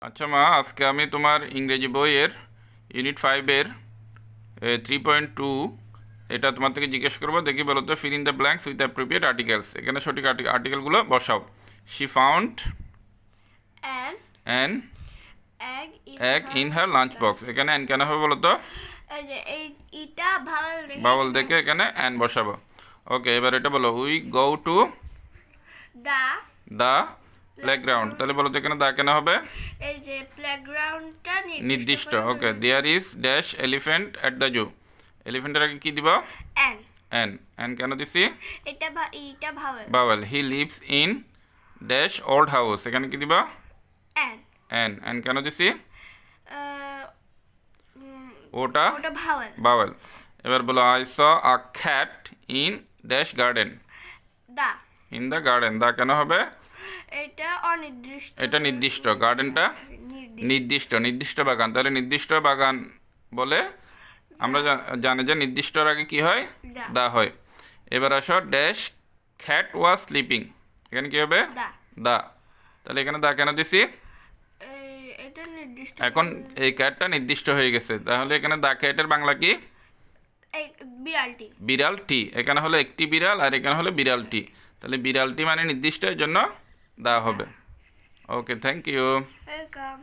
আচ্ছা মা, আজকে আমি তোমার ইংরেজি বইয়ের ইউনিট 5-এর 3.2 এটা তোমার থেকে জিজ্ঞেস করবো। দেখি বলো তো, fill in the blanks with appropriate articles. এখানে সঠিক আর্টিকেলগুলো বসাও। She found An an egg in egg her in her lunch box. এখানে অ্যান কেন হবে বলো তো? এই যে এটা ভাওয়াল দেখে বাবল দেখে এখানে অ্যান বসাবো। ওকে, এবার এটা বলো, we go to the the playground. তাহলে বলো তো এখানে দা কেন হবে? এই যে প্লেগ্রাউন্ডটা নির্দিষ্ট। Okay, there is dash elephant at the zoo. এলিফ্যান্টের আগে কি দিব? An an. অ্যান কেন দিছি? এটা vowel vowel. He lives in dash old house. এখানে কি দিবা? An an. অ্যান কেন দিছি? ওটা ওটা ভাওয়াল বাওয়েল। এবার বলো, I saw a cat in dash garden. The in the garden. The কেন হবে? এটা অনির্দিষ্ট এটা নির্দিষ্ট, গার্ডেনটা নির্দিষ্ট। নির্দিষ্ট বাগান। তাহলে নির্দিষ্ট বাগান বলে আমরা জানি যে নির্দিষ্টর আগে কি হয়? দা দা হয়। এবার আসো, ড্যাশ খ্যাট ওয়াজ স্লিপিং। এখানে কি হবে? দা দা। তাহলে এখানে দা কেন দিছি? এটা নির্দিষ্ট এখন এই ক্যাটটা নির্দিষ্ট হয়ে গেছে, তাহলে এখানে দা ক্যাটের বাংলা কি? এই বিড়ালটি বিড়ালটি। এখানে হলো একটি বিড়াল আর এখানে হলো বিড়ালটি। তাহলে বিড়ালটি মানে নির্দিষ্ট, এর জন্য দা হবে। ওকে, থ্যাংক ইউ। ওয়েলকাম